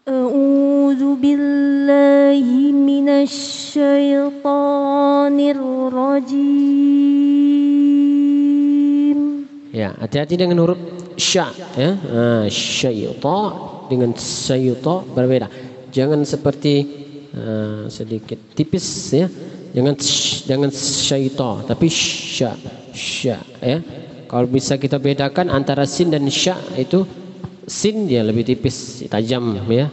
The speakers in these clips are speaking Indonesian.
أعوذ بالله من الشيطان الرجيم. Ya, hati-hati dengan huruf sya, ya. Syaita dengan syayta berbeda. Jangan seperti sedikit tipis, ya. Jangan syaita, tapi sya, ya. Kalau bisa kita bedakan antara sin dan sya, itu sin dia lebih tipis, tajam, ya.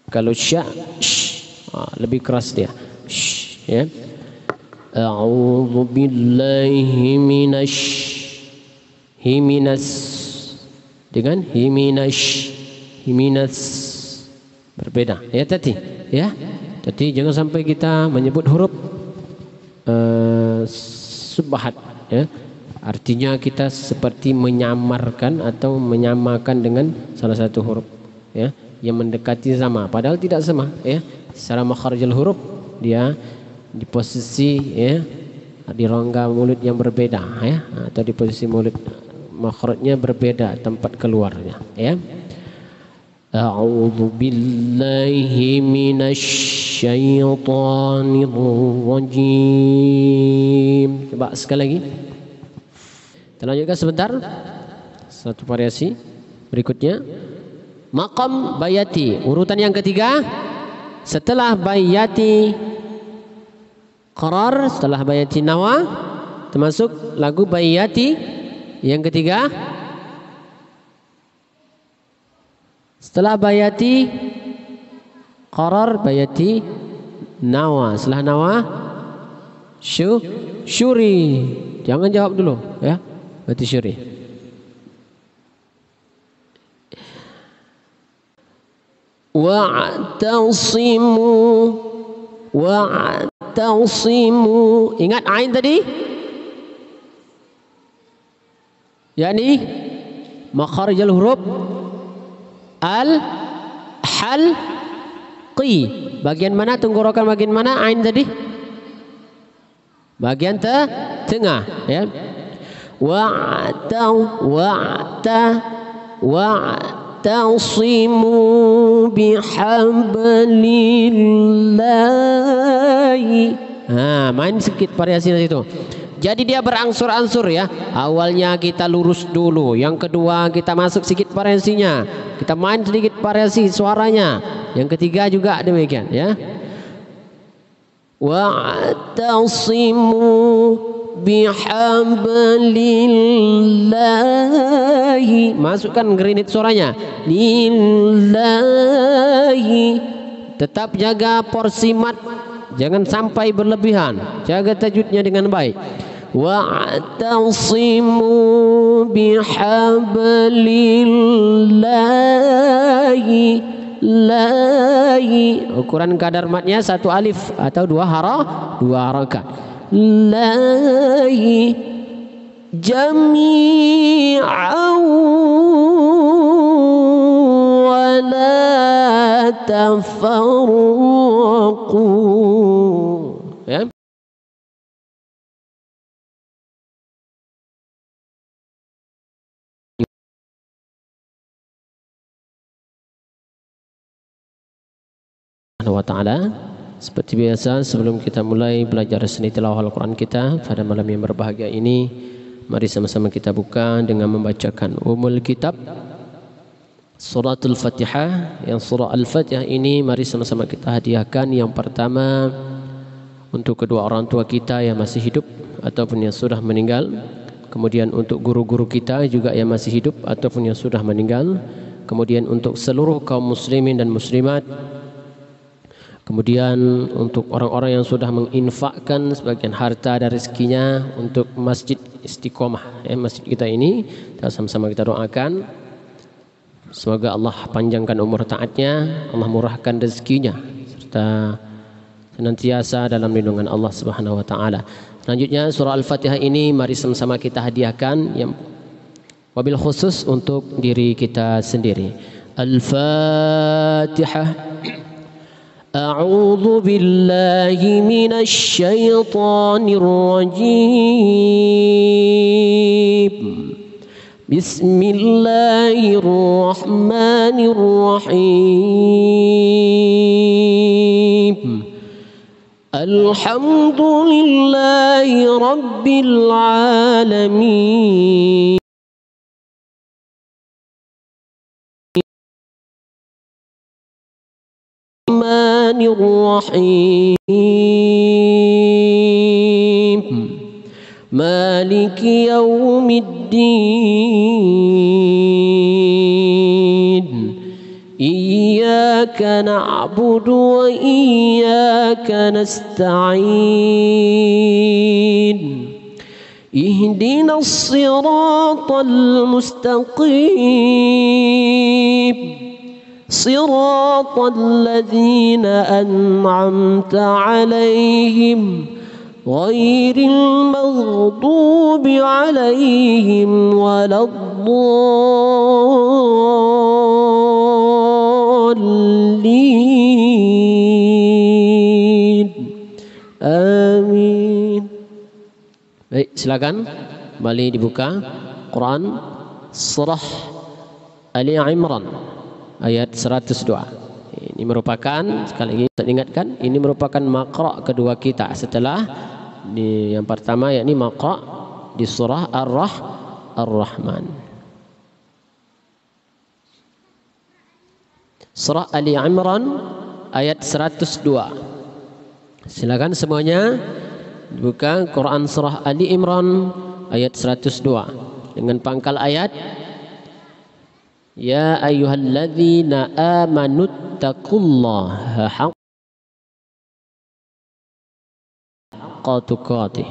Kalau sya, lebih keras dia, ya. A'udzu billahi minas dengan himinas berbeda, ya tadi, ya. Jadi jangan sampai kita menyebut huruf subhat, ya. Artinya kita seperti menyamarkan atau menyamakan dengan salah satu huruf, ya, yang mendekati sama, padahal tidak sama, ya. Secara makharijul huruf dia di posisi, ya, di rongga mulut yang berbeda, ya, atau di posisi mulut makhrajnya berbeda tempat keluarnya, ya. A'udzu billahi minasy syaithanir rajim. Coba sekali lagi. Kita lanjutkan sebentar. Satu variasi berikutnya. Maqam bayati, urutan yang ketiga. Setelah bayati qarar, setelah bayati nawa, termasuk lagu bayati yang ketiga. Setelah bayati qarar, bayati nawa, setelah nawa syuri. Jangan jawab dulu, ya. Berarti syuri. Wa'tasimu. Ingat ain tadi? yakni makharijul huruf al-halqi. Bagian mana tenggorokan, bagian mana ain tadi? Bagian tengah, ya. Wa'tasimu bihablillahi. Main sedikit variasi di situ. Jadi dia berangsur-angsur, ya. Awalnya kita lurus dulu, yang kedua kita masuk sedikit variasinya, kita main sedikit variasi suaranya, yang ketiga juga demikian, ya. Wa'tasimu bihablillahi, masukkan gerinit suaranya, lillahi. Tetap jaga porsi mat, jangan sampai berlebihan, jaga tajwidnya dengan baik. Wa'tasimu bihablillahi lahi. Ukuran kadar matnya 1 alif atau 2 harakat. Lahi jami'an wa la tafarraqu, ya. Wa ta'ala. Seperti biasa, sebelum kita mulai belajar seni tilawah Al-Quran kita pada malam yang berbahagia ini, mari sama-sama kita buka dengan membacakan umul kitab suratul Fatihah. Yang surah Al-Fatihah ini mari sama-sama kita hadiahkan. Yang pertama untuk kedua orang tua kita yang masih hidup ataupun yang sudah meninggal. Kemudian untuk guru-guru kita juga yang masih hidup ataupun yang sudah meninggal. Kemudian untuk seluruh kaum muslimin dan muslimat. Kemudian untuk orang-orang yang sudah menginfakkan sebagian harta dan rezekinya untuk Masjid Istiqomah, masjid kita ini, kita sama-sama kita doakan semoga Allah panjangkan umur taatnya, Allah murahkan rezekinya, serta senantiasa dalam lindungan Allah Subhanahu wa taala. Selanjutnya surah Al-Fatihah ini mari sama-sama kita hadiahkan, yang wabil khusus untuk diri kita sendiri. Al-Fatihah. أعوذ بالله من الشيطان الرجيم Bismillahirrahmanirrahim. Alhamdulillahi Rabbil Alamin. Rahmanirrahim. Maliki yaumiddin. Iyyaka na'budu wa iyyaka nasta'in. Ihdinas siratal mustaqim. Siratal ladzina an'amta 'alaihim ghairil maghdubi 'alaihim waladdallin. Amin. Baik, silakan kembali dibuka Quran surah Ali Imran ayat 102. Ini merupakan, sekali lagi saya ingatkan, ini merupakan maqra' kedua kita setelah yang pertama, yakni maqra' di surah Ar-Rahman. Surah Ali Imran ayat 102. Silakan semuanya buka Quran surah Ali Imran ayat 102 dengan pangkal ayat Ya ayyuhalladzina amanu taqullaha haqqa tuqatih.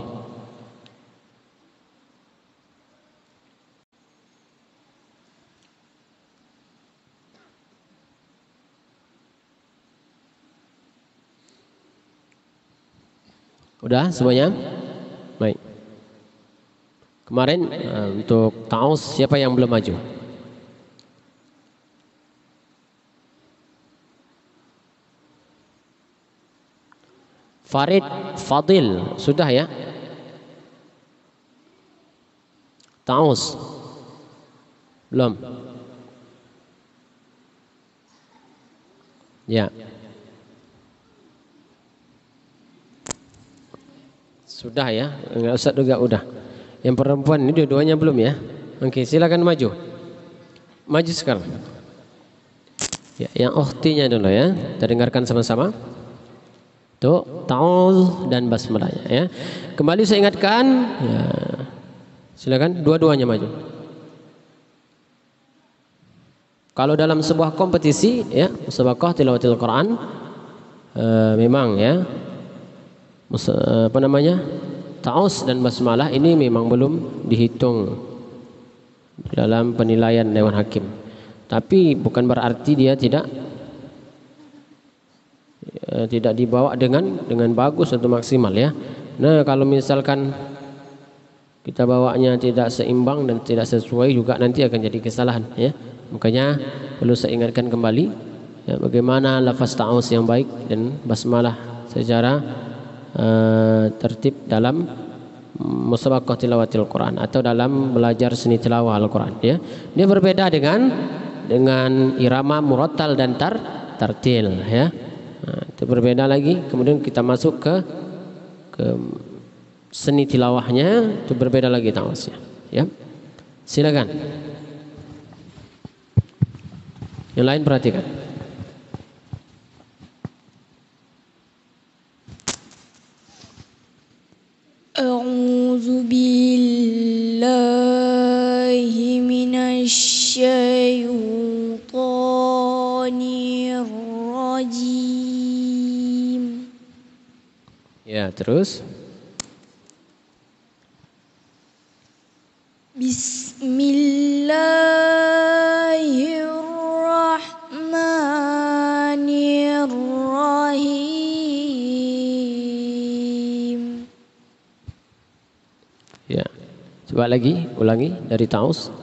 Udah semuanya? Baik. Kemarin untuk ta'awuz siapa yang belum maju? Farid Fadil sudah ya? Ta'awuz belum? Ya. Sudah ya? Enggak usah juga udah. Yang perempuan ini dua-duanya belum ya? Oke, silakan maju. Maju sekarang. Ya, yang ukhtinya dulu ya. Kita dengarkan sama-sama. Tuh, ta'awuz dan basmalahnya ya. Kembali saya ingatkan, ya. Silakan dua-duanya maju. Kalau dalam sebuah kompetisi ya, musabaqah tilawatil Quran, memang ya, apa namanya, ta'awuz dan basmalah ini memang belum dihitung dalam penilaian Dewan Hakim. Tapi bukan berarti dia tidak dibawa dengan bagus atau maksimal ya. Nah, kalau misalkan kita bawanya tidak seimbang dan tidak sesuai juga nanti akan jadi kesalahan ya. Makanya perlu saya ingatkan kembali ya, bagaimana lafaz ta'awuz yang baik dan basmalah secara tertib dalam musabaqah tilawatil Quran atau dalam belajar seni tilawah Al-Quran ya. Dia berbeda dengan irama murattal dan tartil ya. Nah, itu berbeda lagi. Kemudian kita masuk ke seni tilawahnya, itu berbeda lagi ta'awuznya ya. Silakan. Yang lain perhatikan. A'udzu billahi minasy syaithanir rajim. Ya, terus. Bismillahirrahmanirrahim. Ya. Coba lagi, ulangi dari ta'awuz.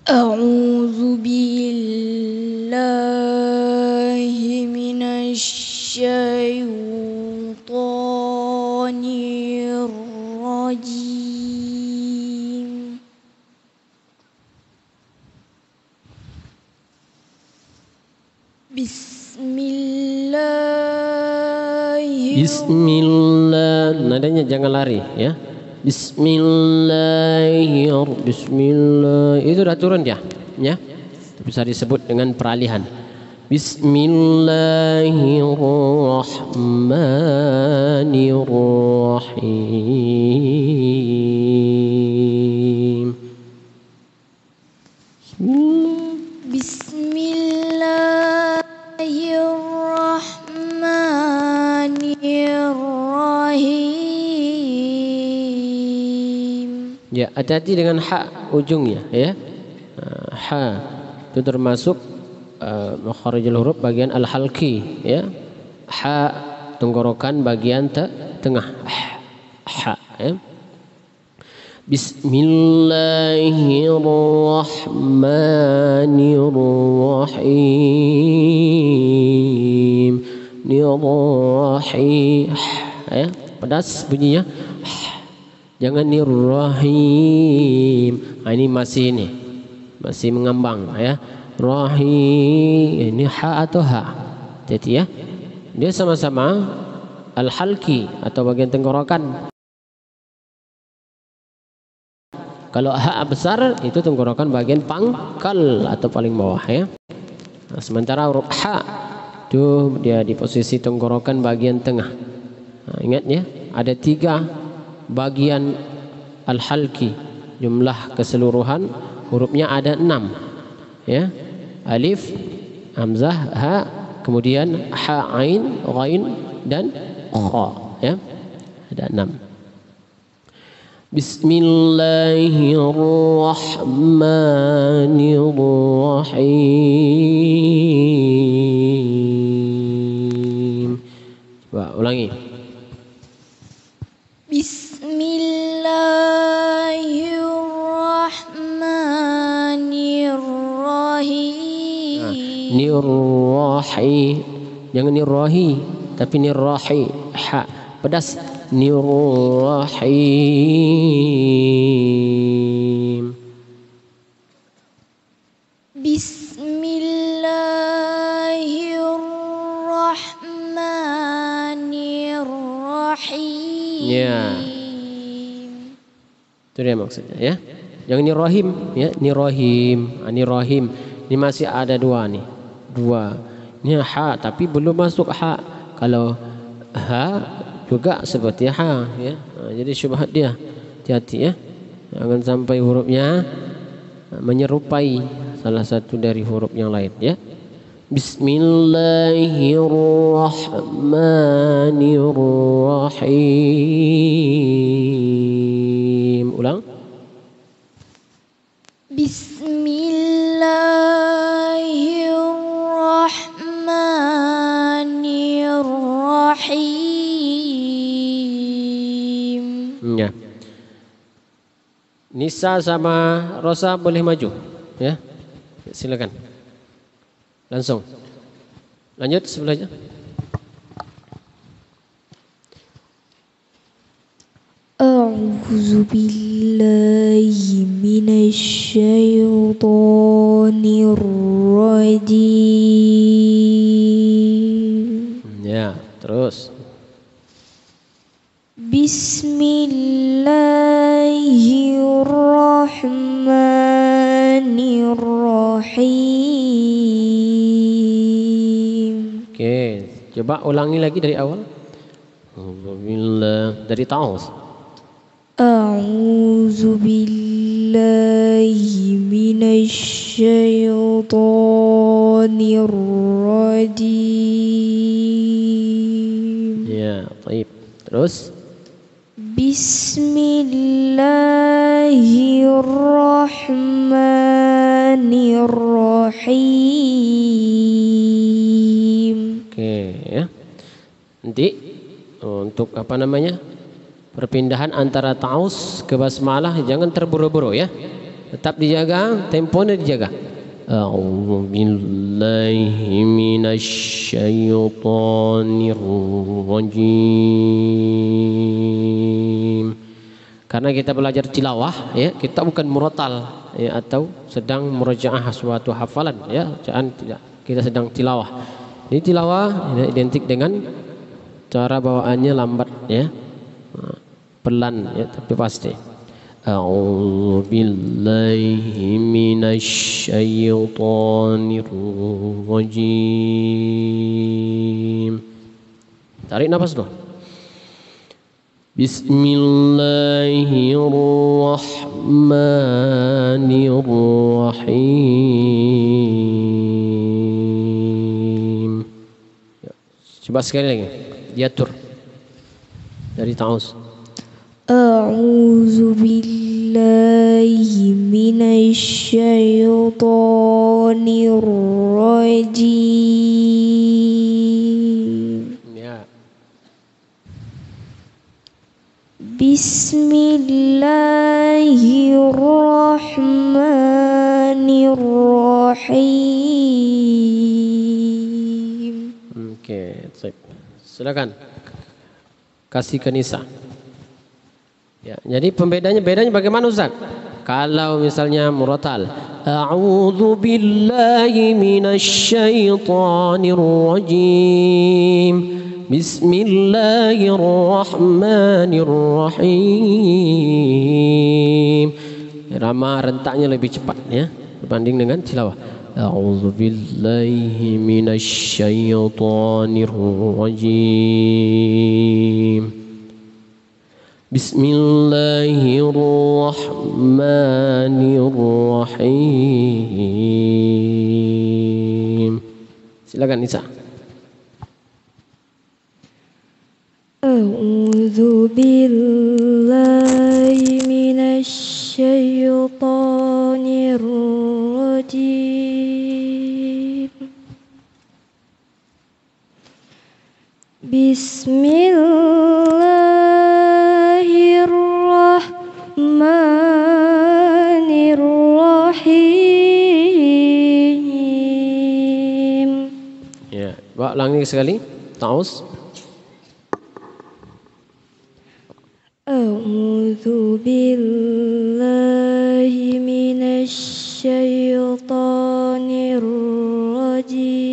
A'udzu billahi minasy syaithanir الشيطان الرجيم Bismillah, nadanya jangan lari ya. Bismillah. Itu udah turun ya, ya. Bisa disebut dengan peralihan. Bismillahirrahmanirrahim. Bismillahirrahmanirrahim. Ya, hati-hati dengan ha ujungnya ya. Ha itu termasuk makharijul huruf bagian al-halqi ya. Ha tenggorokan bagian tengah. Ha ya. Bismillahirrahmanirrahim. Nirrahim ya, pedas bunyinya. Jangan nirrahim. Ini masih mengambang ya. Rahim ini ha atau ha. Jadi ya, dia sama-sama al-halqi atau bagian tenggorokan. Kalau ha besar itu tenggorokan bagian pangkal atau paling bawah ya. Nah, sementara huruf ha itu dia di posisi tenggorokan bagian tengah. Nah, ingat ya, ada 3 bagian al-halqi. Jumlah keseluruhan hurufnya ada 6 ya. Alif, hamzah, ha, kemudian ha, ain, ghain dan kha ya. Ada 6. Bismillahirrahmanirrahim. Coba ulangi. Bismillahirrahmanirrahim. Nirrahi, jangan nirrahi tapi nirrahi, ha pedas. Nirrahim. Bismillahirrahmanirrahim. Ya, itu dia maksudnya ya. Jangan nirrahim ya, nirrahim. Nirrahim ini masih ada 2 nih, 2. Ini ha tapi belum masuk ha. Kalau ha juga seperti ha ya. Jadi syubhat dia. Hati-hati ya. Jangan sampai hurufnya menyerupai salah satu dari huruf yang lain ya. Bismillahirrahmanirrahim. Ulang. Bismillahirrahmanirrahim. Ya. Nisa sama Rosa boleh maju ya. Silakan. Langsung. Lanjut sebelahnya. A'udzu billahi minasy syaithanir rajim. Ya, terus. Bismillahirrahmanirrahim. Oke, coba ulangi lagi dari awal. Alhamdulillah, dari Taus. A'udzu billahi minasy syaithanir rajim. Ya, baik. Terus. Bismillahirrahmanirrahim. Oke, ya. Nanti untuk apa namanya? Perpindahan antara taus ke basmalah jangan terburu-buru ya. Tetap dijaga, temponya dijaga. A'udzu billahi minasy syaithanir rajim. Karena kita belajar tilawah ya, kita bukan murattal ya, atau sedang murajaah suatu hafalan ya, jangan tidak. Kita sedang tilawah. Ini tilawah ya, identik dengan cara bawaannya lambat ya. Pelan ya, tapi pasti. A'udzu billahi minasy syaithanir rajim. Tarik nafas dulu. Bismillahirrahmanirrahim. Coba sekali lagi. Diatur dari ta'awuz. A'udzu billahi minasy syaithanir rajim. Ya. Bismillahirrahmanirrahim. Oke, silakan. Kasih ke Nisa. Ya, jadi bedanya bagaimana Ustaz? Kalau misalnya murattal, a'udzu billahi minasy syaithanir rajim. Bismillahirrahmanirrahim. Irama rentaknya lebih cepat ya dibanding dengan tilawah. A'udzu billahi minasy syaithanir rajim. Bismillahirrahmanirrahim. Silakan Nisa. A'udzu billahi minasy syaithanir rajim. Bismillahirrahmanirrahim. Ya, coba ulangi sekali. Ta'awuz. A'udzu billahi minasy syaithanir rajim.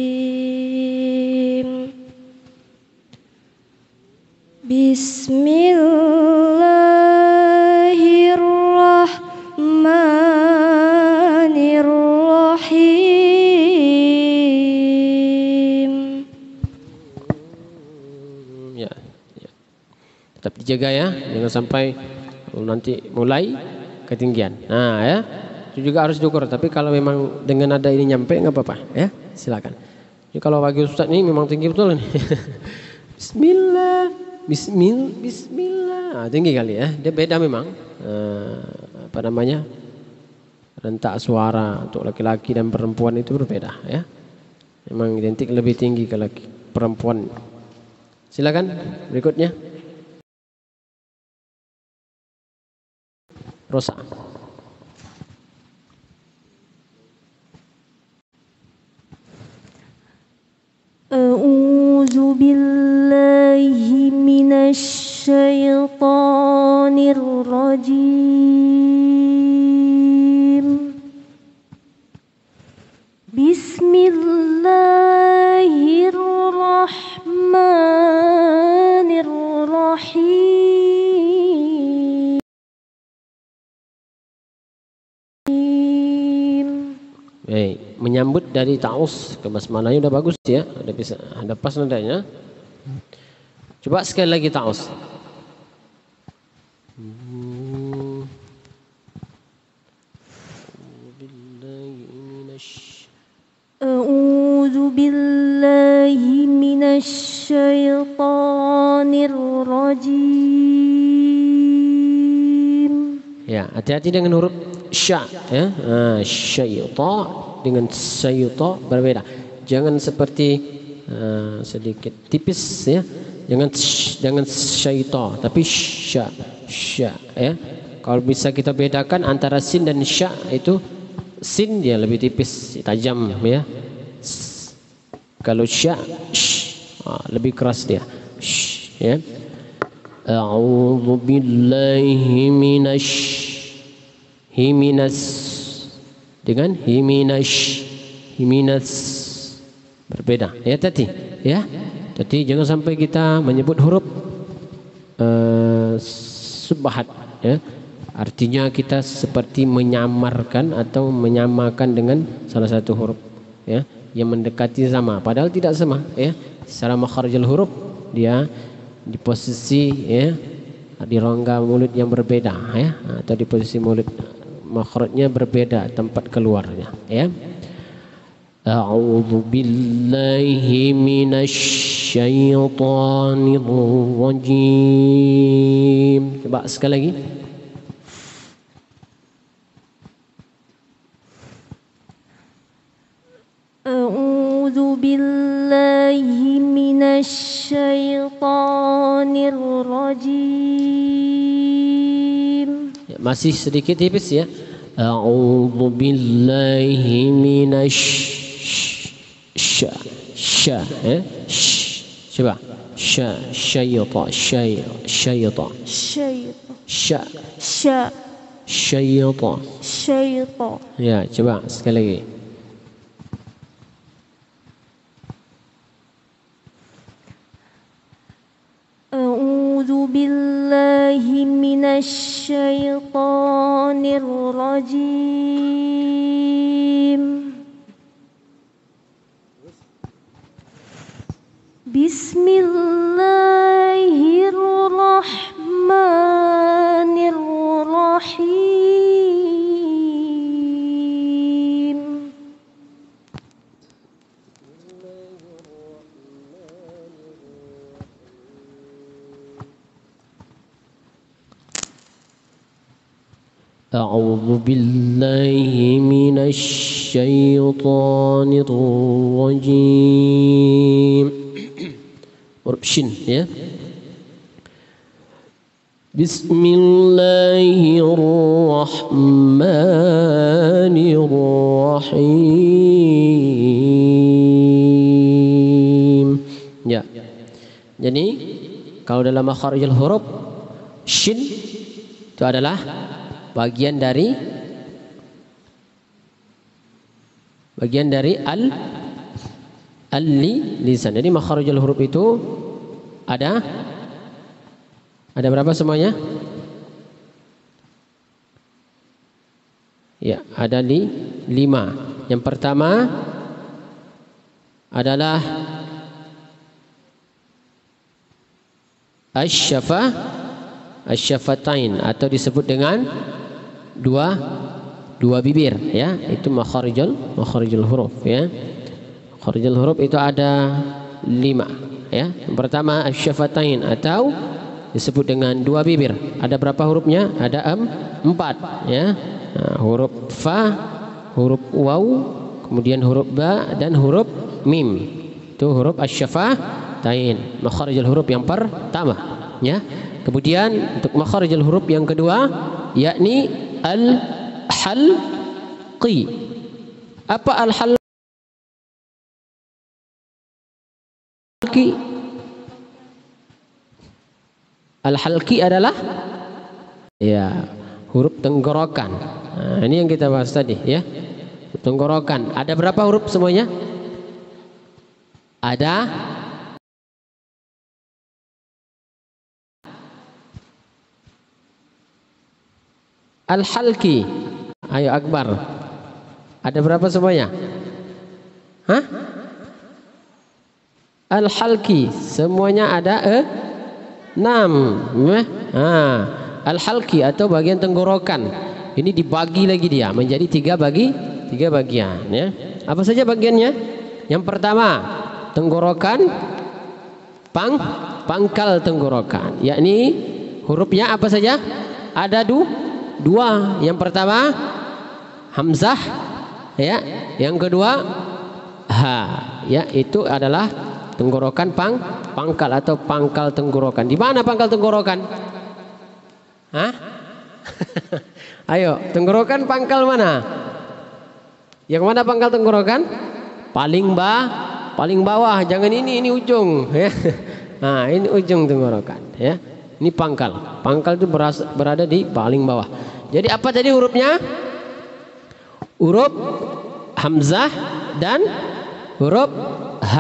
Bismillahirrahmanirrahim. Ya, ya. Tetap dijaga ya, jangan sampai nanti mulai ketinggian. Nah ya, itu juga harus diukur. Tapi kalau memang dengan ada ini nyampe nggak apa-apa ya, silakan. Jadi kalau bagi Ustaz ini memang tinggi betul ini. Bismillah, Bismillah. Nah, tinggi kali ya. Dia beda memang. Apa namanya? Rentak suara untuk laki-laki dan perempuan itu berbeda ya. Memang identik lebih tinggi ke laki perempuan. Silakan berikutnya. Rosa. A'udzu billahi minasy syaithanir rajim. Bismillahirrahmanirrahim. Baik, menyambut dari ta'us ke basmalahnya udah bagus ya, ada pas nadanya. Coba sekali lagi ta'us. A'udzu billahi minasy syaithanir rajim. Ya, hati-hati dengan huruf sya ya. Syaitan dengan syaitan berbeda. Jangan seperti sedikit tipis ya. Jangan syaitan, tapi sya ya. Kalau bisa kita bedakan antara sin dan sya itu sin dia lebih tipis, tajam ya. Kalau sya lebih keras dia. Ya. A'udzu billahi himinas dengan himinas berbeda ya tadi ya. Jadi jangan sampai kita menyebut huruf subhat ya. Artinya kita seperti menyamarkan atau menyamakan dengan salah satu huruf ya yang mendekati sama padahal tidak sama ya. Secara makharijul huruf dia di posisi ya di rongga mulut yang berbeda ya atau di posisi mulut makhrajnya berbeda tempat keluarnya ya. A'udzu billahi minasy syaithanir rajim. Coba sekali lagi. A'udzu billahi minasy syaithanir rajim. Ya, masih sedikit tipis ya. A'udzu billahi minasy coba syaitan ya coba sekali lagi. A'udzu billahi minasy syaithanir rajim. Bismillahirrahmanirrahim. A'udzu billahi minasy syaithanir rajim. Huruf shin ya. Bismillahirrahmanirrahim. Ya. Jadi kalau dalam makharijul huruf shin itu adalah bagian dari lisan. Jadi makharijul huruf itu ada berapa semuanya? Ya, ada 5. Yang pertama adalah asy-syafatain atau disebut dengan dua bibir ya. Itu makharijul huruf ya. Makharijul huruf itu ada 5 ya. Yang pertama asy-syafatain atau disebut dengan 2 bibir. Ada berapa hurufnya? Ada 4 ya. Nah, huruf fa, huruf waw, kemudian huruf ba dan huruf mim. Itu huruf asy-syafatain, makharijul huruf yang pertama ya. Kemudian untuk makharijul huruf yang kedua yakni al-halqi. Apa al-halqi? Al-halqi adalah ya huruf tenggorokan. Nah, ini yang kita bahas tadi ya. Tenggorokan. Ada berapa huruf semuanya? Ada al-halqi. Ayo Akbar. Ada berapa semuanya? Hah? Al-halqi semuanya ada 6. Al-halqi atau bagian tenggorokan. Ini dibagi lagi dia menjadi 3 bagian ya. Apa saja bagiannya? Yang pertama, tenggorokan pangkal tenggorokan, yakni hurufnya apa saja? Ada 2. Yang pertama hamzah ya. Yang kedua ha ya, itu adalah tenggorokan pangkal atau pangkal tenggorokan. Di mana pangkal tenggorokan? Hah? Ayo, tenggorokan pangkal mana? Yang mana pangkal tenggorokan? Paling bawah, jangan ini ujung ya. Nah, ini ujung tenggorokan ya. Ini pangkal. Pangkal itu berada di paling bawah. Jadi apa tadi hurufnya? Huruf hamzah dan huruf h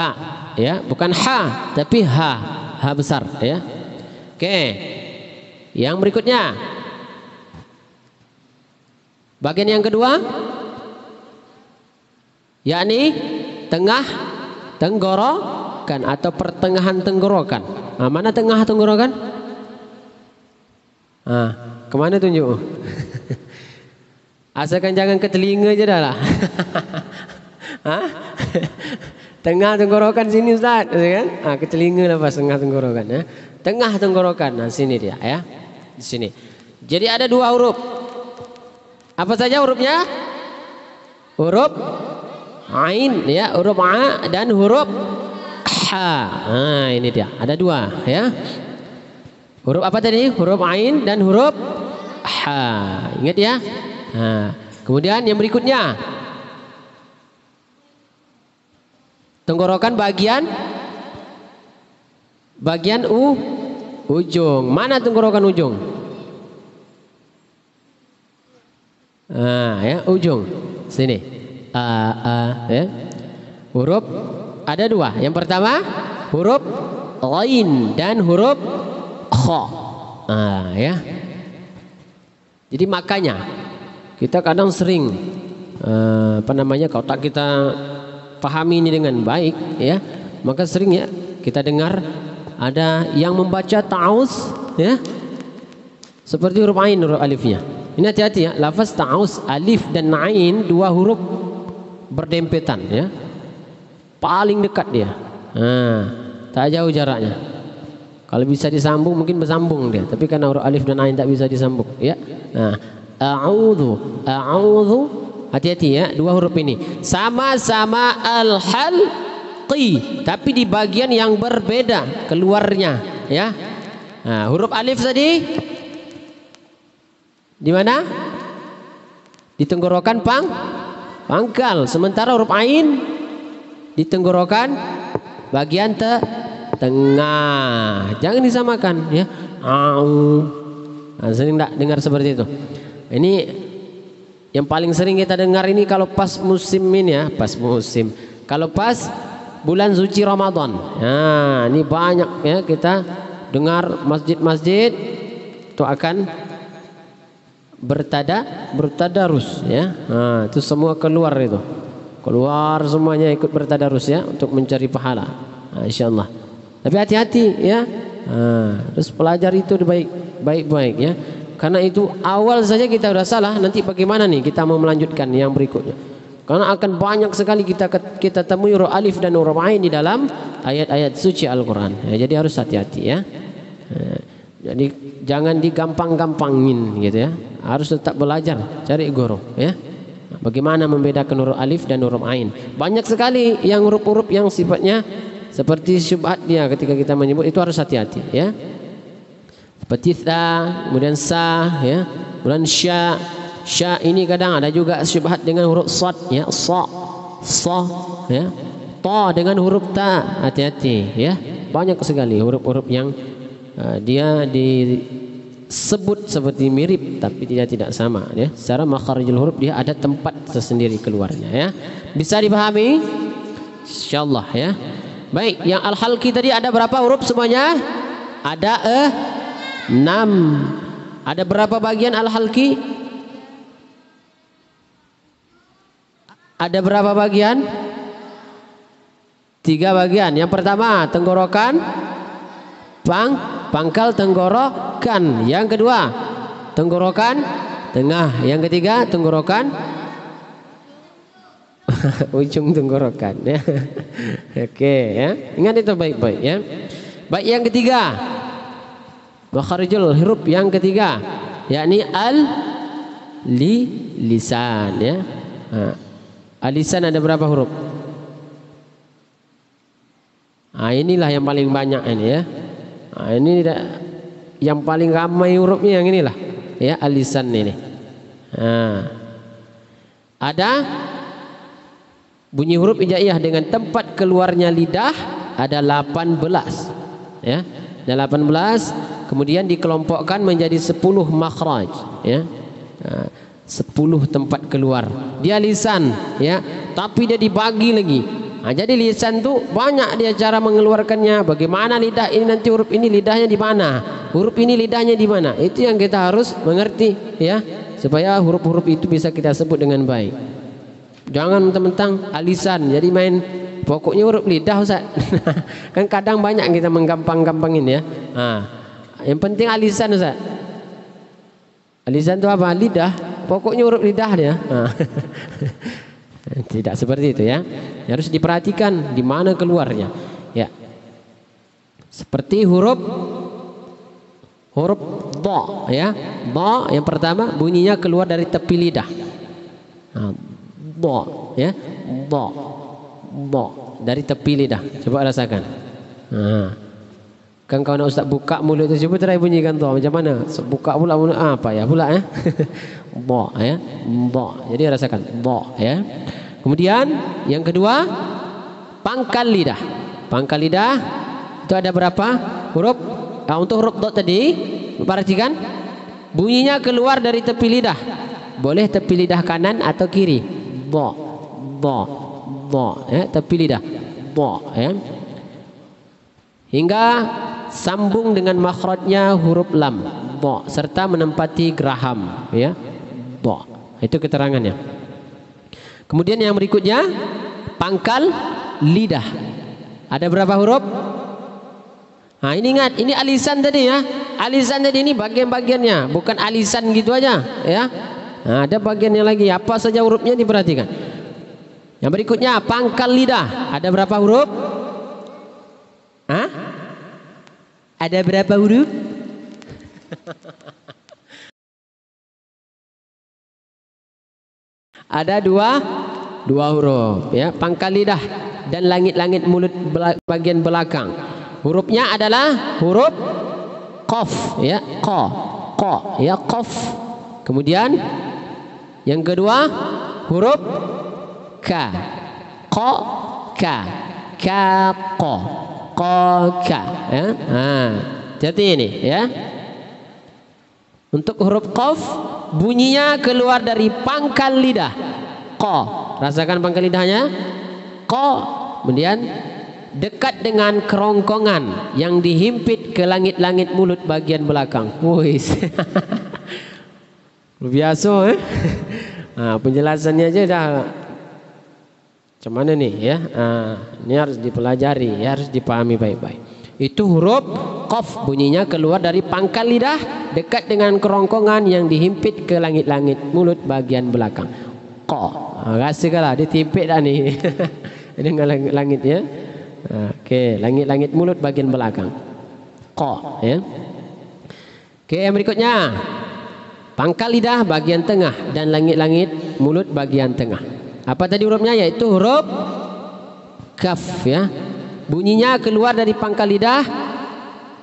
ya, bukan h tapi h besar ya. Oke. Yang berikutnya. Bagian yang kedua yakni tengah tenggorokan atau pertengahan tenggorokan. Nah, mana tengah tenggorokan? Nah, kemana tunjuk? Asalkan jangan ke telinga aja dah lah. Hah? Tengah tenggorokan sini Ustaz, kan? Ah, ke telinga lah pas tengah tenggorokan ya. Tengah tenggorokan. Nah, sini dia ya. Di sini. Jadi ada dua huruf. Apa saja hurufnya? Huruf ain ya, huruf a dan huruf ha. Nah, ini dia. Ada dua ya. Huruf apa tadi? Huruf ain dan huruf ha. Ingat ya? Nah, kemudian yang berikutnya. Tenggorokan bagian ujung. Mana tenggorokan ujung? Nah, ya, ujung. Sini. Ya. Huruf ada dua. Yang pertama huruf ghain dan huruf kha. Nah, ya. Jadi makanya kita kadang sering kalau tak kita pahami ini dengan baik ya, maka sering ya kita dengar ada yang membaca ta'awuz ya seperti huruf ain, huruf alifnya. Ini hati-hati ya, lafaz ta'awuz alif dan ain dua huruf berdempetan ya, paling dekat dia. Nah, tak jauh jaraknya. Kalau bisa disambung mungkin bersambung dia, tapi karena huruf alif dan ain tak bisa disambung ya. Nah, a'udzu, hati-hati ya, dua huruf ini sama-sama al-halqi tapi di bagian yang berbeda keluarnya ya. Nah, huruf alif tadi di mana? Di tenggorokan pangkal, sementara huruf ain di tenggorokan bagian tengah. Jangan disamakan ya. Nah, sering tak dengar seperti itu. Ini yang paling sering kita dengar ini kalau pas musim ini ya, pas musim. Kalau pas bulan suci Ramadan. Nah, ini banyak ya kita dengar masjid-masjid itu akan bertadarus ya. Nah, itu semua keluar itu. Keluar semuanya ikut bertadarus ya untuk mencari pahala. Nah, insyaallah. Tapi hati-hati ya. Nah, terus pelajari itu baik-baik ya. Karena itu awal saja kita sudah salah, nanti bagaimana nih kita mau melanjutkan yang berikutnya? Karena akan banyak sekali kita temui huruf alif dan huruf ain di dalam ayat-ayat suci Al-Qur'an. Ya, jadi harus hati-hati ya. Jadi jangan digampang-gampangin gitu ya. Harus tetap belajar, cari guru ya. Bagaimana membedakan huruf alif dan huruf ain? Banyak sekali yang huruf-huruf yang sifatnya seperti syubhat dia ketika kita menyebut, itu harus hati-hati ya. Seperti ta, kemudian sa ya, kemudian sya ini kadang ada juga syubhat dengan huruf sad ya, sa ya, ta dengan huruf ta, hati-hati ya. Banyak sekali huruf-huruf yang dia disebut seperti mirip tapi tidak sama ya. Secara makharijul huruf dia ada tempat tersendiri keluarnya ya. Bisa dipahami? Insyaallah ya. Baik, yang al-halqi tadi ada berapa huruf semuanya? Ada 6. Ada berapa bagian al-halqi? Ada berapa bagian? 3 bagian. Yang pertama tenggorokan, pangkal tenggorokan. Yang kedua tenggorokan tengah. Yang ketiga tenggorokan ujung tenggorokan ya. Oke ya, ingat itu baik-baik ya. Baik, yang ketiga makharijul huruf yang ketiga yakni lisan ya. Al-lisan ada berapa huruf? Inilah yang paling banyak ini ya. Ini yang paling ramai hurufnya yang inilah ya, al-lisan ini. Ada Bunyi huruf hijaiyah dengan tempat keluarnya lidah ada 18, ya. Ada 18, kemudian dikelompokkan menjadi 10 makhraj, ya. 10 tempat keluar. Dia lisan, ya, tapi dia dibagi lagi. Jadi lisan tu banyak dia cara mengeluarkannya. Bagaimana lidah ini, nanti huruf ini lidahnya di mana, huruf ini lidahnya di mana. Itu yang kita harus mengerti, ya, supaya huruf-huruf itu bisa kita sebut dengan baik. Jangan mentang-mentang alisan jadi main pokoknya huruf lidah, Ustaz. Kan kadang banyak kita menggampang-gampangin, ya. Yang penting alisan, Ustaz. Alisan itu apa? Lidah. Pokoknya huruf lidah dia. Tidak seperti itu, ya. Harus diperhatikan di mana keluarnya, ya. Seperti huruf dha, ya. Dha yang pertama bunyinya keluar dari tepi lidah. Dha, ya. Dha. Dha dari tepi lidah. Coba rasakan. Kan kalau Ustaz buka mulut itu, coba try bunyikan dha macam mana? Buka pula mulut apa ya pula, ya. Dha, ya. Dha. Jadi rasakan dha, ya. Kemudian yang kedua pangkal lidah. Pangkal lidah itu ada berapa huruf? Untuk huruf dha tadi perhatikan bunyinya keluar dari tepi lidah. Boleh tepi lidah kanan atau kiri. Dha, dha, dha, ya, tepi lidah. Dha, ya. Hingga sambung dengan makhrajnya huruf lam, dha, serta menempati geraham, ya. Dha. Itu keterangannya. Kemudian yang berikutnya pangkal lidah. Ada berapa huruf? Ini ingat, ini alisan tadi, ya. Alisan tadi ini bagian-bagiannya, bukan alisan gitu aja, ya. Ada bagiannya lagi. Apa saja hurufnya diperhatikan. Yang berikutnya pangkal lidah. Ada berapa huruf? Ada berapa huruf? Ada dua huruf, ya. Pangkal lidah dan langit-langit mulut bagian belakang. Hurufnya adalah huruf qaf, ya. Qa, ya, qaf. Kemudian yang kedua huruf ka. Qa, ka. Ka, qa. Qa, ka, ya. Jadi ini, ya. Untuk huruf qaf bunyinya keluar dari pangkal lidah. Qa. Rasakan pangkal lidahnya. Qa. Kemudian dekat dengan kerongkongan yang dihimpit ke langit-langit mulut bagian belakang. Wis. Biasa, penjelasannya aja dah. Macam mana nih, ya? Ini harus dipelajari, ya, harus dipahami baik-baik. Itu huruf qaf bunyinya keluar dari pangkal lidah dekat dengan kerongkongan yang dihimpit ke langit-langit mulut bagian belakang. Qa. Rasakanlah dia timpit dah ni. Dengan langit, ya. Okey, langit-langit mulut bagian belakang. Qa, ya. Okey, yang berikutnya pangkal lidah bagian tengah dan langit-langit mulut bagian tengah. Apa tadi hurufnya? Yaitu huruf kaf, ya. Bunyinya keluar dari pangkal lidah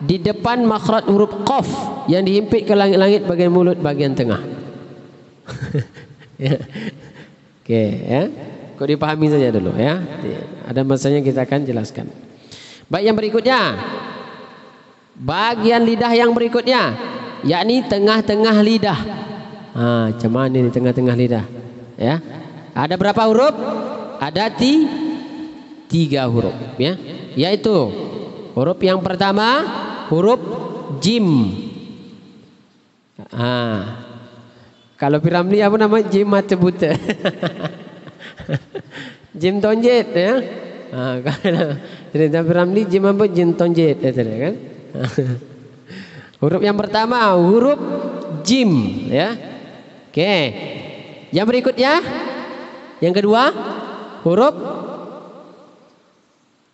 di depan makhraj huruf qaf yang dihimpit ke langit-langit bagian mulut bagian tengah. Ya. Okey, ya. Kau dipahami saja dulu, ya. Ada masanya kita akan jelaskan. Baik, yang berikutnya bagian lidah yang berikutnya, yakni tengah-tengah lidah. Macam mana ini tengah-tengah lidah, ya? Ada berapa huruf? Ada 3 huruf, ya. Yaitu huruf yang pertama huruf jim. Kalau Piramli apa nama? Jim mata buta. Jim tonjet, ya. Kalau cerita Piramli jim apa? Jim tonjet, ya, kan? Huruf yang pertama huruf jim, ya. Oke. Yang berikutnya, yang kedua huruf.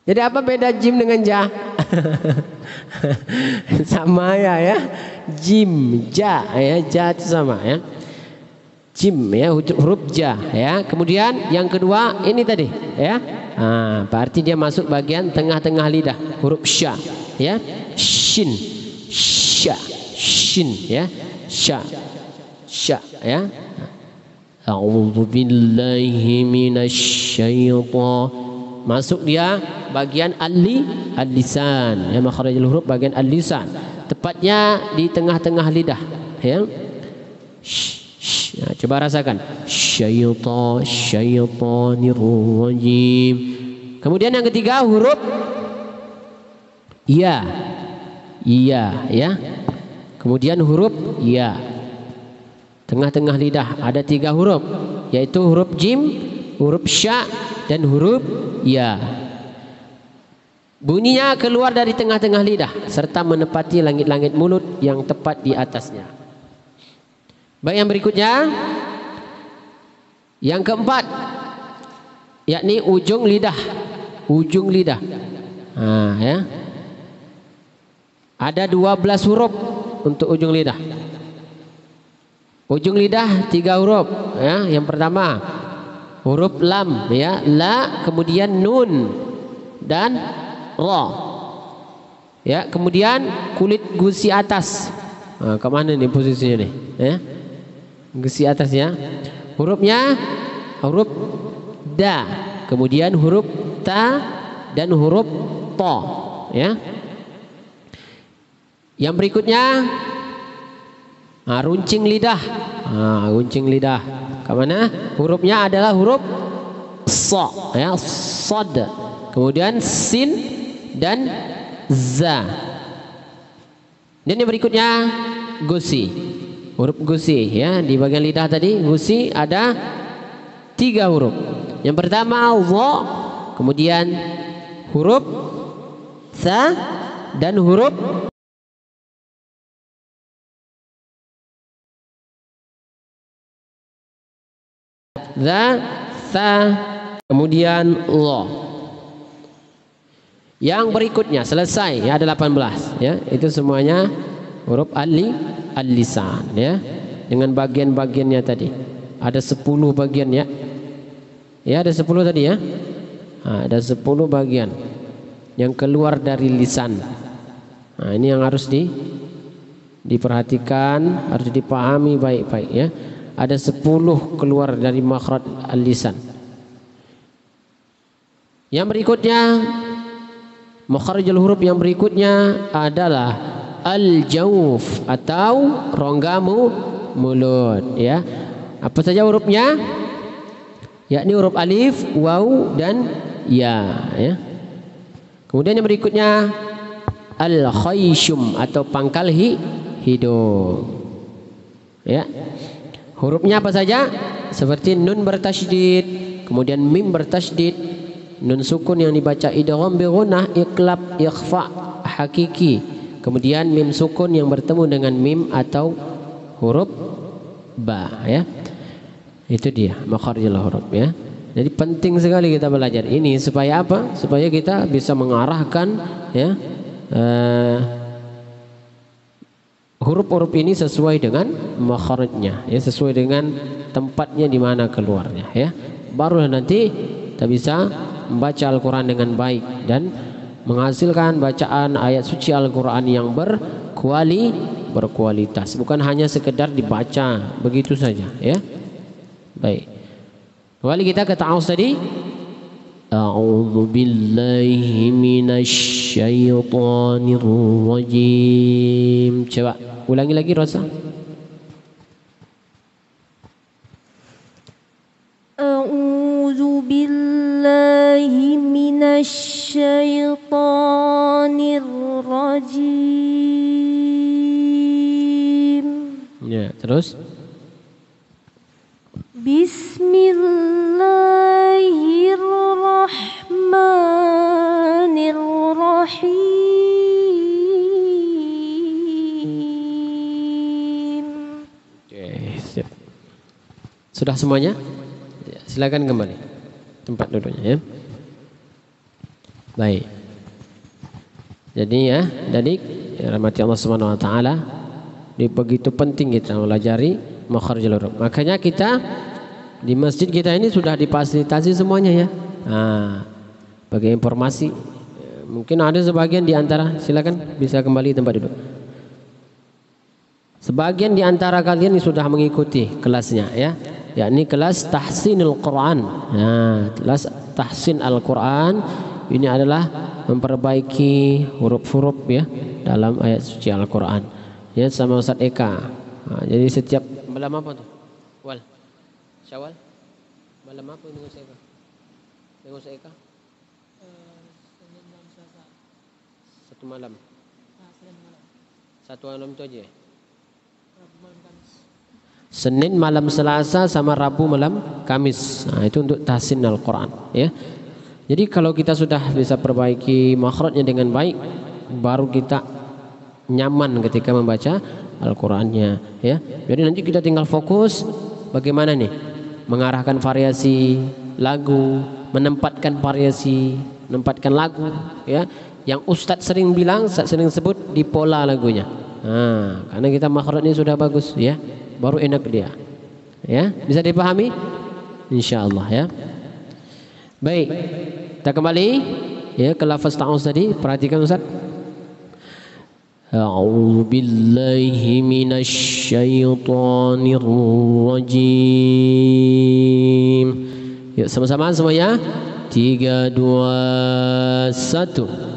Jadi apa beda jim dengan ja? Sama, ya. Jim, ja, ya, ja itu sama, ya. Jim, ya, huruf ja, ya. Kemudian yang kedua ini tadi, ya. Berarti dia masuk bagian tengah-tengah lidah, huruf sya, ya. Shin, sya, shin, ya. Sya, sya, ya. A'udzu billahi minasy syaitan. Masuk dia bagian al-lisan, ya, makhrajul huruf bagian al-lisan, tepatnya di tengah-tengah lidah, ya. Nah, coba rasakan. Syaitanir rajim. Kemudian yang ketiga huruf ya. Iya, ya. Kemudian huruf ya. Tengah-tengah lidah ada 3 huruf, yaitu huruf jim, huruf sya, dan huruf ya. Bunyinya keluar dari tengah-tengah lidah serta menepati langit-langit mulut yang tepat di atasnya. Baik, yang berikutnya, yang keempat, yakni ujung lidah. Ujung lidah. Nah, ya. Ada 12 huruf untuk ujung lidah. Ujung lidah 3 huruf, ya. Yang pertama huruf lam, ya, la, kemudian nun dan ra. Ya, kemudian kulit gusi atas. Nah, kemana nih posisinya nih? Ya. Gusi atas, ya. Hurufnya huruf da, kemudian huruf ta dan huruf to, ya. Yang berikutnya runcing lidah. Runcing lidah. Kemana? Hurufnya adalah huruf so, ya, sod. Kemudian sin dan za. Dan yang berikutnya gusi. Huruf gusi, ya, di bagian lidah tadi gusi ada 3 huruf. Yang pertama dha, kemudian huruf sa dan huruf za, sa, kemudian lo. Yang berikutnya selesai, ya, ada 18, ya. Itu semuanya huruf al-lisan, ya. Dengan bagian-bagiannya tadi. Ada 10 bagian, ya. Ya, ada 10 tadi, ya. Ada 10 bagian yang keluar dari lisan. Nah, ini yang harus diperhatikan, harus dipahami baik-baik, ya. Ada 10 keluar dari makhraj al-lisan. Yang berikutnya, makhrajul huruf yang berikutnya adalah al-jawf atau rongga mulut, ya. Apa saja hurufnya? Yakni huruf alif, waw dan ya, ya. Kemudian yang berikutnya al-khayshum atau pangkal hidung, ya. Hurufnya apa saja? Seperti nun bertasydid, kemudian mim bertasydid, nun sukun yang dibaca idgham bi gunnah, iqlab, ikhfa, hakiki. Kemudian mim sukun yang bertemu dengan mim atau huruf ba, ya. Itu dia makharijul huruf, ya. Jadi penting sekali kita belajar ini supaya apa? Supaya kita bisa mengarahkan, ya, huruf-huruf ini sesuai dengan makharijnya, ya, sesuai dengan tempatnya di mana keluarnya, ya. Baru nanti kita bisa membaca Al-Quran dengan baik dan menghasilkan bacaan ayat suci Al-Quran yang berkualitas, bukan hanya sekedar dibaca begitu saja, ya. Baik, kembali kita ke ta'awuz tadi. A'udzu billahi minasy syaithanir rajim. Coba ulangi lagi, Rosa. A'udzu billahi minasy syaithanir rajim. Ya, terus. Bismillahirrahmanirrahim. Oke, siap. Sudah semuanya? Ya, silakan kembali tempat duduknya, ya. Baik. Jadi, ya, jadi rahmati Allah Subhanahu wa taala, begitu penting kita melajari makharijul huruf. Makanya kita di masjid kita ini sudah difasilitasi semuanya, ya. Nah, bagi informasi, mungkin ada sebagian di antara, silakan bisa kembali tempat duduk. Sebagian di antara kalian sudah mengikuti kelasnya, ya. yakni kelas tahsinul Quran. Nah, kelas tahsin Al-Quran ini adalah memperbaiki huruf-huruf ya dalam ayat suci Al-Quran. Ya, sama Ustaz Eka. Jadi setiap malam apa tuh? Wal. Syawal. Malam apa dengan Ustaz Eka? Dengan Ustaz Eka? Satu malam. Satu malam itu aja. Senin malam Selasa sama Rabu malam Kamis. Nah, itu untuk tahsin Al-Quran ya. Jadi kalau kita sudah bisa perbaiki makhrajnya dengan baik, baru kita nyaman ketika membaca Al-Qurannya ya. Jadi nanti kita tinggal fokus bagaimana nih mengarahkan variasi lagu, menempatkan variasi, menempatkan lagu ya. Yang Ustadz sering bilang, Ustadz sering sebut di pola lagunya. Nah, karena kita makhrajnya sudah bagus ya, baru enak dia ya, bisa dipahami insyaallah ya. Baik, kita kembali ya ke lafaz ta'awuz tadi. Perhatikan Ustaz. A'udzu billahi minasy syaithanir rajim. Yuk sama-sama semuanya. 3 2 1.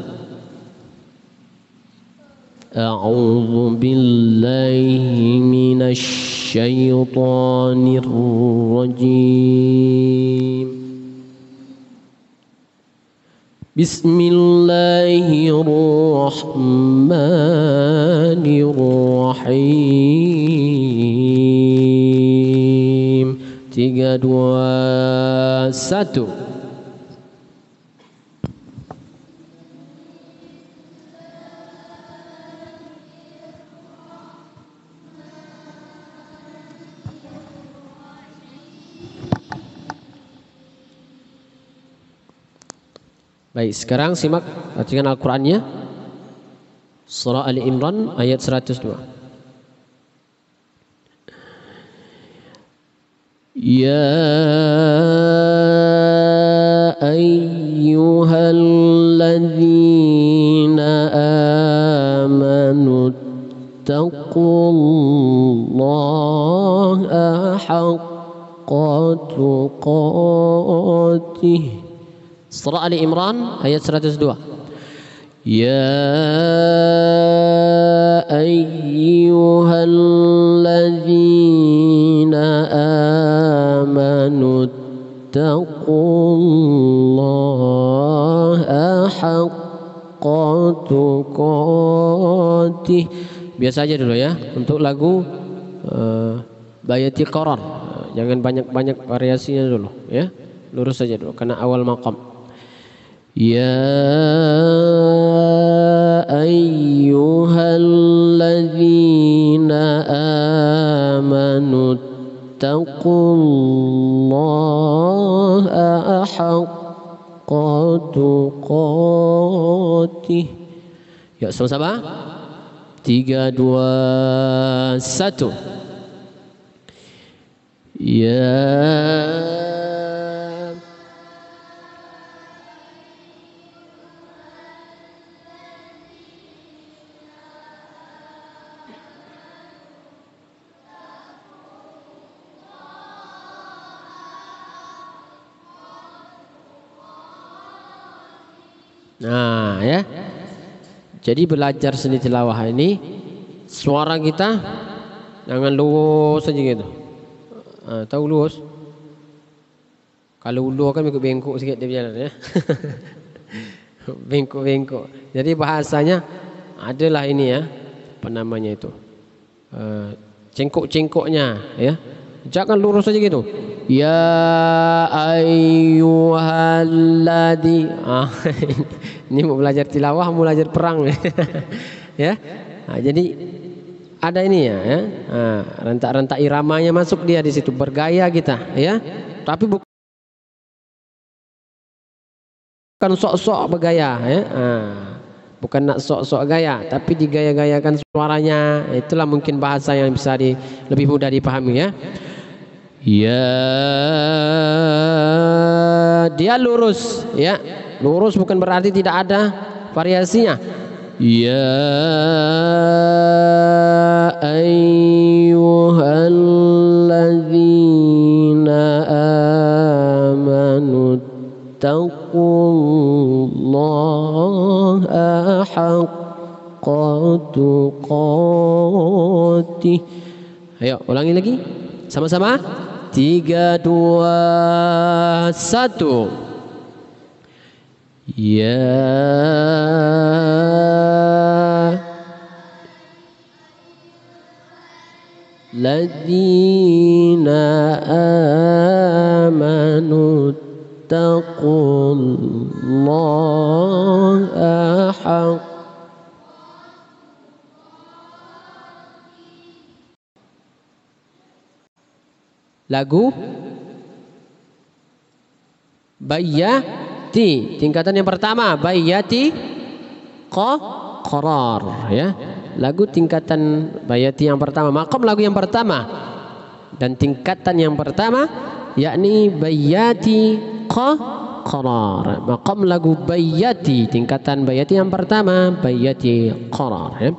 أعوذ بالله من الشيطان الرجيم بسم الله الرحمن الرحيم 3 2 1. Baik, sekarang simak bacaan Al-Qur'annya. Surah Ali Imran ayat 102. Ya ayyuhalladzina amanu taqullaha haqqa tuqatih. Surah Ali Imran ayat 102. Ya ayyuhalladzina amanu taqullaha haqqa tuqatih. Biasa aja dulu ya untuk lagu bayati qarar. Jangan banyak-banyak variasinya dulu ya. Lurus saja dulu karena awal maqam. Ya ayyuhalladzina amanu taqullaha haqqa tuqatih. Ya sama-sama. 3 2 1. Ya Nah ya, jadi belajar seni tilawah ini suara kita jangan luas saja gitu. Tahu luas? Kalau ulu kan bengkok sikit dia berjalan ya. Bengkok. Jadi bahasanya adalah ini ya, apa namanya itu, cengkok-cengkoknya ya. Jangan lurus saja gitu. Ya ayyuhalladzi. Ini mau belajar tilawah, mau belajar perang. Ya. Jadi ada ini ya, rentak-rentak iramanya masuk dia di situ, bergaya kita ya. Tapi bukan sok-sok bergaya ya. Bukan nak sok-sok gaya, tapi digaya-gayakan suaranya. Itulah mungkin bahasa yang bisa lebih mudah dipahami ya. Ya, dia lurus ya. Lurus bukan berarti tidak ada variasinya. Ya ayyuhalladzina Ayo ulangi lagi sama-sama. 3, 2, 1. Ya ladzina amanu taqullaha haqqa lagu bayyati, tingkatan yang pertama bayyati qarar ya. Lagu tingkatan bayyati yang pertama, maqam lagu yang pertama dan tingkatan yang pertama yakni bayyati qarar. Maqam lagu bayyati, tingkatan bayyati yang pertama bayyati qarar ya.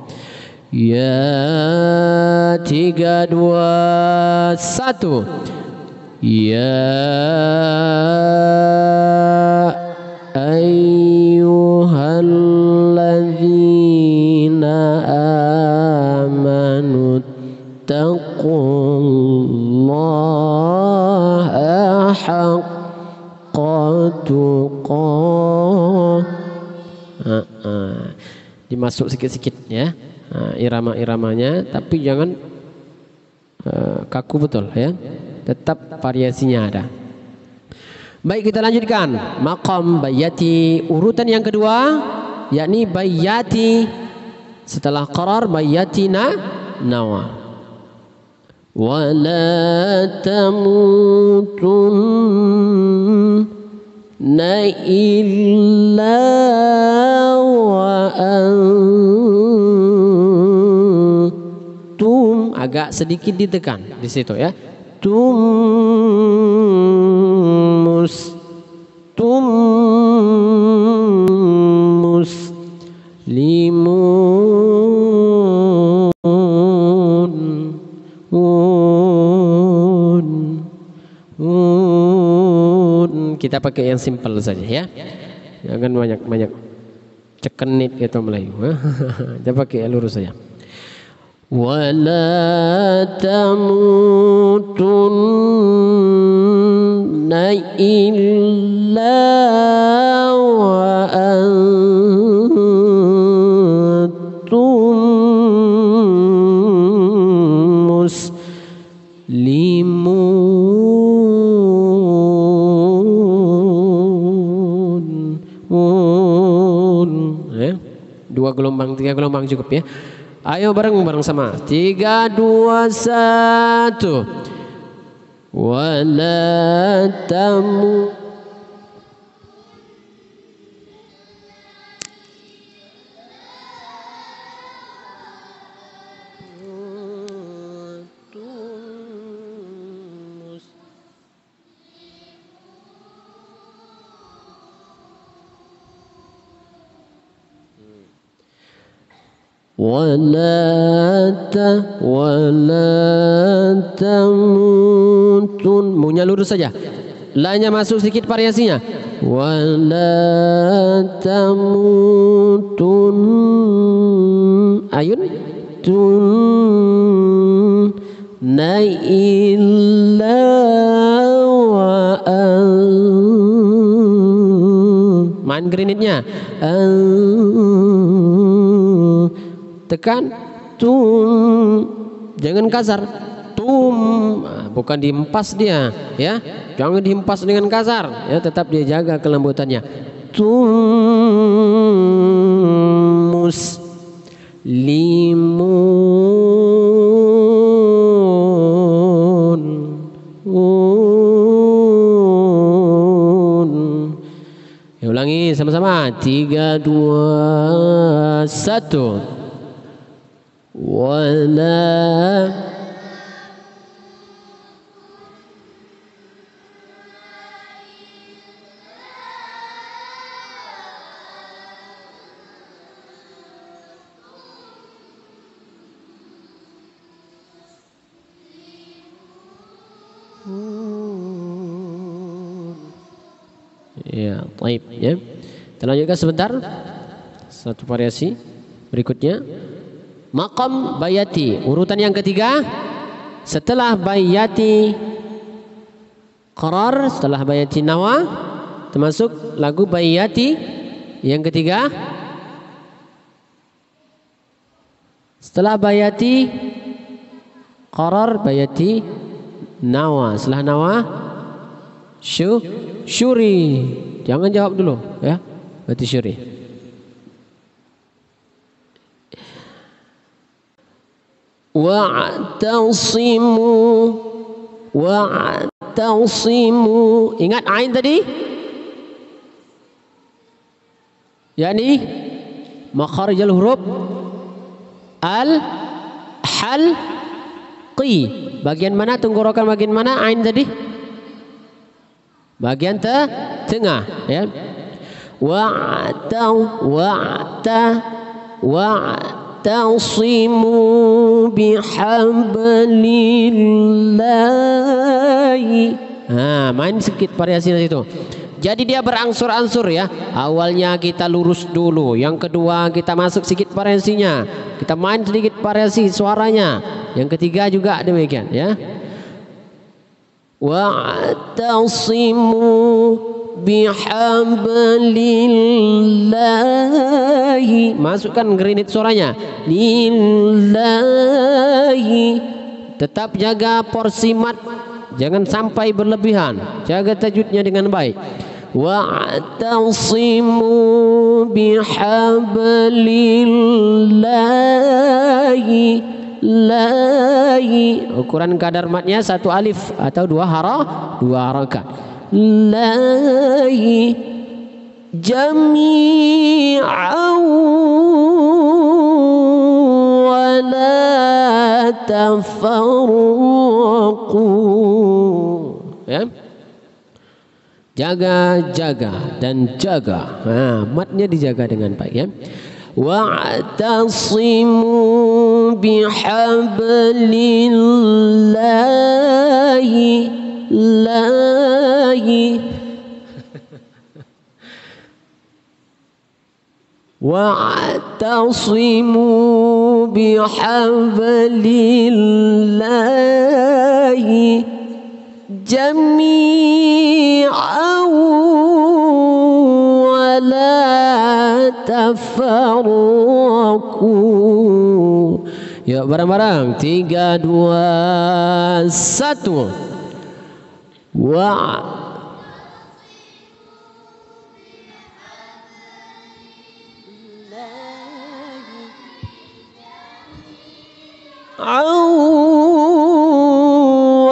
Ya 3, 2, 1. Ya ayyuhalladzina amanu taqullaha haqqa tuqatih. Dimasuk sikit-sikit ya. Irama-iramanya, tapi jangan kaku betul ya, tetap variasinya ada. Baik, kita lanjutkan maqam bayyati urutan yang kedua yakni bayyati setelah qarar bayyati nawa. Wala tamutunna illa wa agak sedikit ditekan di situ ya. Kita pakai yang simple saja ya. Jangan banyak cekenit itu Melayu. Kita pakai yang lurus saja. Wala tamutunna illa wa antum muslimun. Dua gelombang, 3 gelombang cukup ya. Ayo bareng-bareng sama. 3, 2, 1. Wala tamu wala tamutun, munya lurus saja, lanya masuk sedikit variasinya. Wala tamutun ayun tun na illa wa main granitnya tekan tum, jangan kasar tum, bukan dihempas dia ya, jangan dihempas dengan kasar ya, tetap dia jaga kelembutannya. Tum muslimun. Ya, ulangi sama-sama. 3, 2, 1. Wala ya, baik ya. Kita lanjutkan sebentar. Satu variasi berikutnya. Maqam bayati. Urutan yang ketiga setelah bayati qarar, setelah bayati nawa, termasuk lagu bayati. Yang ketiga setelah bayati qarar, bayati nawa. Setelah nawa syuri. Jangan jawab dulu ya. Bayati syuri. Wa'tasimu. Ingat ain tadi? Yani makharijal huruf al-halqi. Bagian mana tenggorokan, bagian mana ain tadi? Bagian tengah ya. Wa'tasimu bihablillahi. Main sedikit variasi di situ. Jadi dia berangsur-angsur ya. Awalnya kita lurus dulu, yang kedua kita masuk sedikit variasinya, kita main sedikit variasi suaranya, yang ketiga juga demikian ya. Wa'tasimu bihablillahi. Masukkan gerinit suaranya. Lillahi. Tetap jaga porsi mat, jangan sampai berlebihan. Jaga tajwidnya dengan baik. Wa'tasimu bihablillahi. Lahi. Ukuran kadar matnya 1 alif atau 2 harakat. Lahi jami'an wa la tafarraqu. Ya. Jaga dan jaga. Matnya dijaga dengan baik ya. Wa'tasimu bihablillahi. Lahi. Wa'tasimu bihablillahi jami'an wa la tafarraqu. Ya, bareng-bareng. 3, 2, 1.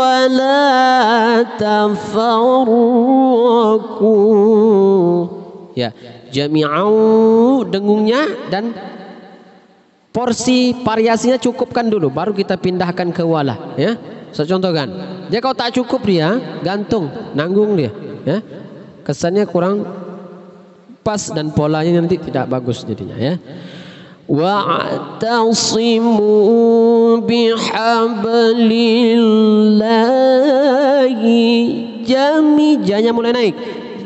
Wala tafarraqu. Ya, jami'au dengungnya dan porsi variasinya cukupkan dulu, baru kita pindahkan ke wala ya. Saya contohkan. Dia kalau tak cukup dia gantung, nanggung dia ya. Kesannya kurang pas dan polanya nanti tidak bagus jadinya ya. Wa'tasimu bihablillahi jami'nya mulai naik.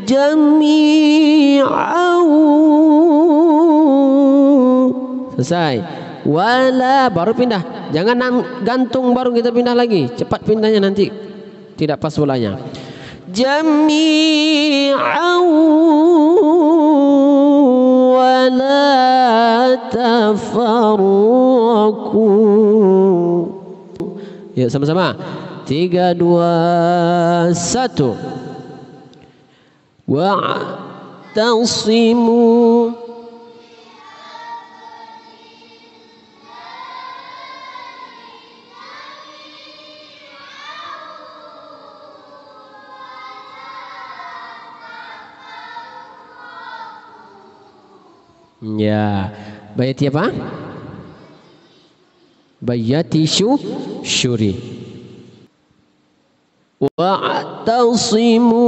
Jami'an. Selesai. Wala baru pindah. Jangan gantung baru kita pindah lagi. Cepat pindahnya nanti tidak pas bolanya. Jami'an wala tafarraqu. Ya, sama-sama. 3, 2, 1. Wa'tasimu. Ya, bayati apa? Bayati syuri. Wa'tasimu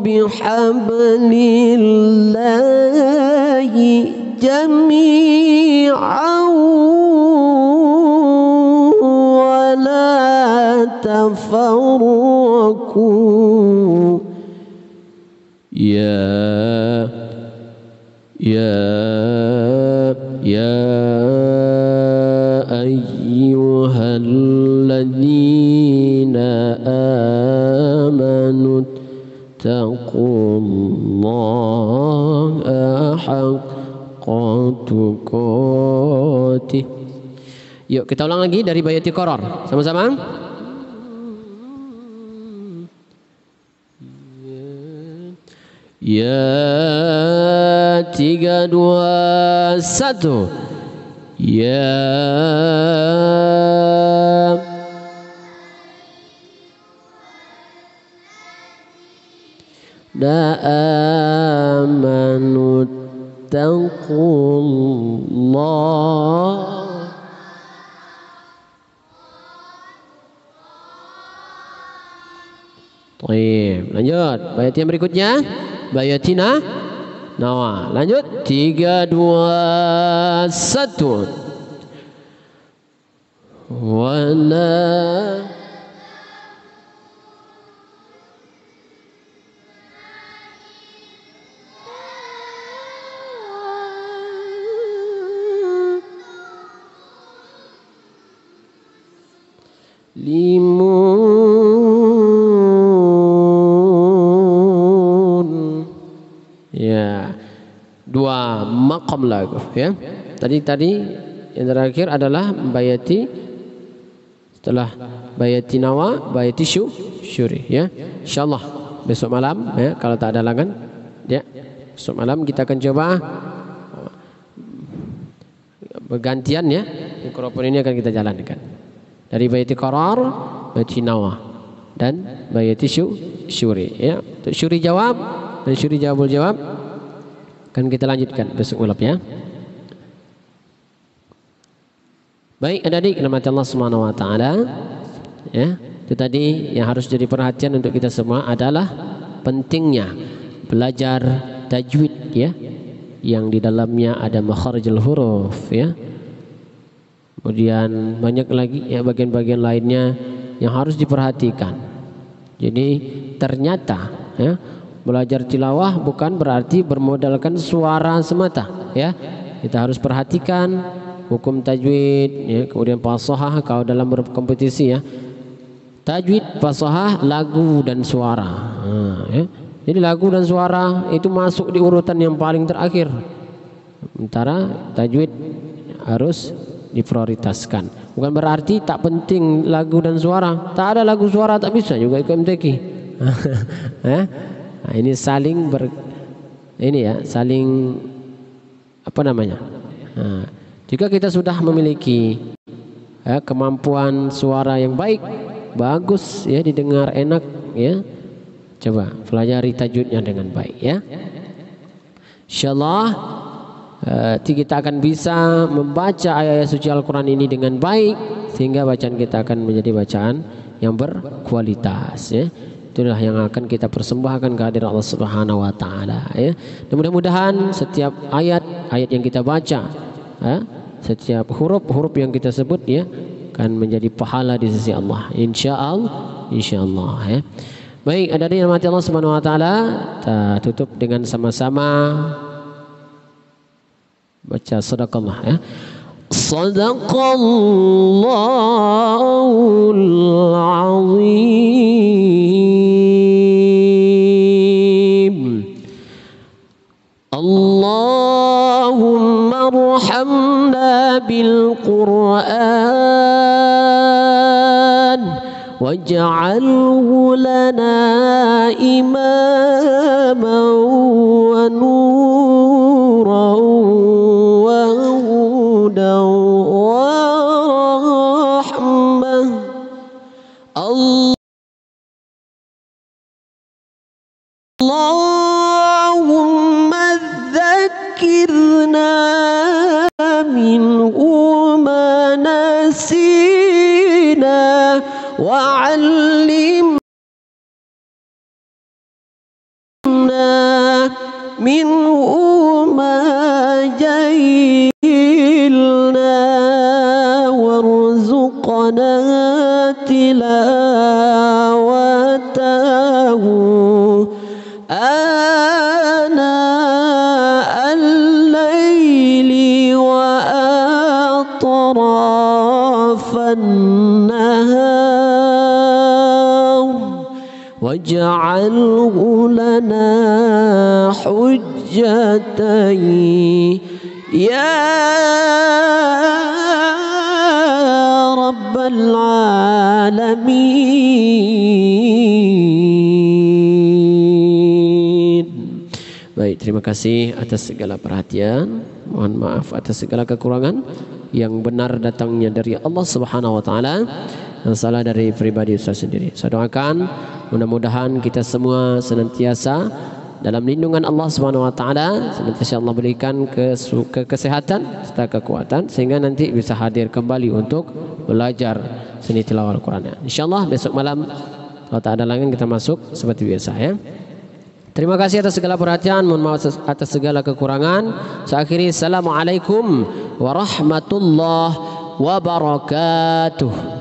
bihablillahi jami'an wa la tafarraqu. Ya أيها الذين آمنوا اتقوا الله حق تقاته. Yuk kita ulang lagi dari bayati qaror sama-sama. Ya 3, 2, 1. Ya amanu taqullah. Baik, lanjut. Bayat yang berikutnya bayatina nawa. Lanjut 3, 2, 1. Wala limun. Ya, 2 maqam lagu ya. Tadi yang terakhir adalah bayati, setelah bayati nawa, bayati syuri ya. Insyaallah besok malam ya, kalau tak ada halangan ya. Besok malam kita akan coba bergantian ya. Mikrofon ini akan kita jalankan. Dari bayati qaror, bayati nawa dan bayati syuri ya. Untuk syuri jawab dan syuri jawabul jawab akan kita lanjutkan besok malam ya. Baik adik-adik rahmat Allah Subhanahu wa taala ya. Itu tadi yang harus jadi perhatian untuk kita semua adalah pentingnya belajar tajwid ya, yang di dalamnya ada makharijul huruf ya. Kemudian banyak lagi ya bagian-bagian lainnya yang harus diperhatikan. Jadi ternyata ya, belajar tilawah bukan berarti bermodalkan suara semata ya. Kita harus perhatikan hukum tajwid ya, kemudian fasahah kalau dalam berkompetisi ya. Tajwid, fasahah, lagu dan suara. Ya. Jadi lagu dan suara itu masuk di urutan yang paling terakhir. Sementara tajwid harus diprioritaskan. Bukan berarti tak penting lagu dan suara. Tak ada lagu suara tak bisa juga ikut MTQ. Nah, ini saling saling apa namanya? Nah, jika kita sudah memiliki kemampuan suara yang baik, bagus ya, didengar enak ya, coba pelajari tajwidnya dengan baik ya. Insyaallah kita akan bisa membaca ayat-ayat suci Al-Quran ini dengan baik, sehingga bacaan kita akan menjadi bacaan yang berkualitas ya. Itulah yang akan kita persembahkan kehadirat Allah Subhanahu wa taala ya. Dan mudah-mudahan setiap ayat yang kita baca ya, setiap huruf yang kita sebut ya, akan menjadi pahala di sisi Allah insyaallah ya. Baik, ada yang dirahmati Allah Subhanahu wa taala, kita tutup dengan sama-sama baca sadaqallah ya. Sadaqallahul azim. Allahumma arhamna bil Qur'an waj'alhu lana imaman wa nuran wa hudan wa rahmah. Allahumma dzakkirna minhu ma nasina وعلمنا منه ما جهلنا وارزقنا تلاوته آناء الليل وأطراف والنهار واجعله لنا حجتين يا رب العالمين. Baik, terima kasih atas segala perhatian. Mohon maaf atas segala kekurangan. Yang benar datangnya dari Allah Subhanahu wa taala, yang salah dari pribadi Ustaz sendiri. Saya doakan mudah-mudahan kita semua senantiasa dalam lindungan Allah Subhanahu wa taala, senantiasa Allah berikan kesehatan serta kekuatan sehingga nanti bisa hadir kembali untuk belajar seni tilawah Al-Qur'an. Insyaallah besok malam kalau tak ada lagi kita masuk seperti biasa ya. Terima kasih atas segala perhatian, mohon maaf atas segala kekurangan. Saya akhiri, assalamualaikum warahmatullahi wabarakatuh.